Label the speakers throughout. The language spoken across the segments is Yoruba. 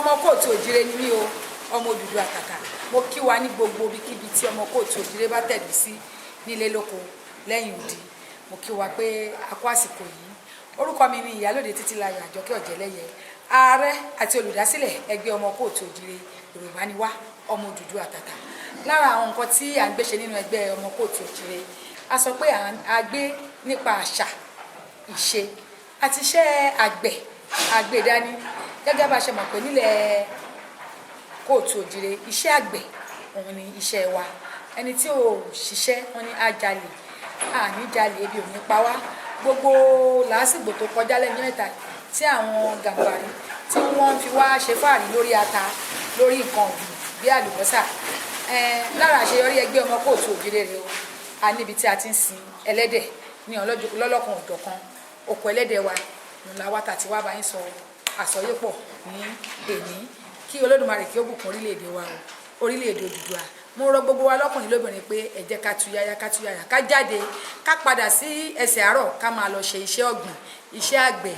Speaker 1: ọmọ kóòtù òjìrè ni mí o, ọmọ Odùduwà àtàtà. Mo kí wa ní gbogbo ibikíbi tí ọmọ kóòtù òjìrè bá tẹ̀lé sí nílé lóko lẹ́yìn odi. Mo kí wa pé a kú àsìkò yìí. Orúkọ mi ni Ìyálóde Títílayọ̀ Àjọkẹ́ Ọ̀jẹ́lẹ́yẹ, ààrẹ àti olùdásílẹ̀ ẹgbẹ́ ọmọ kóòtù òjìrè Yorùbá ni wá, ọmọ Odùduwà àtàtà. Lára àwọn nǹkan tí à ń gbé ṣe nínú ẹgbẹ́ ọmọ kóòtù òjìrè, a sọ pé a gbé nípa àṣà, ìṣe àti iṣẹ́ àgbẹ̀ dání. Gẹ́gẹ́ bá ṣe mọ̀ pé nílẹ̀ kóòtù òjìrè iṣẹ́ àgbẹ̀ òun ni iṣẹ́ wa. Ẹni tí ò ṣiṣẹ́ wọn ni á jalè, àní jalè ebi ò ní pa wá. Gbogbo làásìgbò tó kọjá lẹ́yìn mẹ́ta tí àwọn gàǹbàrí tí wọ́n fi wá ṣe fàárí lórí ata, lórí nǹkan ọ̀gbìn bí àlùbọ́sà. Lára àṣeyọrí ẹgbẹ́ ọmọ kóòtù òjìrè rèé o. A níbi tí a ti ń sin ẹlẹ́dẹ̀ ní ọlọ́lọ́kan òjọ̀kan. Oko ẹlẹ́dẹ̀ wa ńlá wa tàti wá bá yín sọ àsọyépọ̀ ní èní kí Olódùmarè kí ó bùkún orílẹ̀-èdè wa o, orílẹ̀-èdè Odùduwà. Mo rọ gbogbo wa lọ́kùnrin lóbìnrin pé ẹ jẹ́ ká tuyaya ká jáde ká padà sí ẹsẹ̀ àárọ̀ ká máa lọ ṣe iṣẹ́ ọ̀gbìn, iṣẹ́ àgbẹ̀.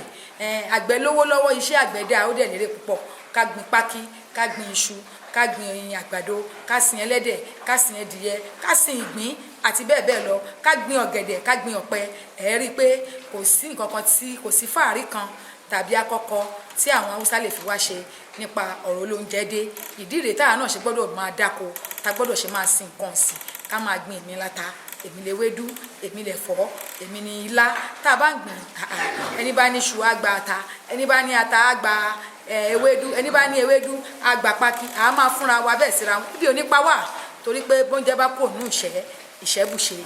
Speaker 1: Àgbẹ̀ lówó lọ́wọ́, iṣẹ́ àgbẹ̀ dá ó dẹ̀ lérè púpọ̀. Ká gbin pákí, ká gbin iṣu, ká gbin ẹyin àgbàdo, ká sin ẹlẹ́dẹ̀, ká sin ẹdìyẹ, ká sin ìgbín àti bẹ́ẹ̀ bẹ́ẹ̀ lọ. Ká gbin ọ̀gẹ̀dẹ̀, ká gbin ọ̀pẹ. Ẹ rí i pé kò sí nǹkan kan tí kò sí fàárí kan tàbí àkọ́kọ́ tí àwọn Haúsá lè fi wá ṣe nípa ọ̀rọ̀ olóúnjẹ dé. Ìdí rèé táwa náà ṣe gbọ́dọ̀ máa dáko, tá gbọ́dọ̀ ṣe máa sin nǹkan ọ̀sìn, ká máa gbin èmi láta, èmi lè wédú, èmi lè fọ́, èmi ní ilá. Tá a bá ń gbìn, ẹni bá ní iṣu á gba ata, ẹni bá ní ata á gba ewédú, ẹni bá ní ewédú á gba pákí. À máa fúnra wa bẹ́ẹ̀ síra wọn. Ibi ò ní pa wá torí pé bóúnjẹ bá kò nù ìṣẹ́bùṣe.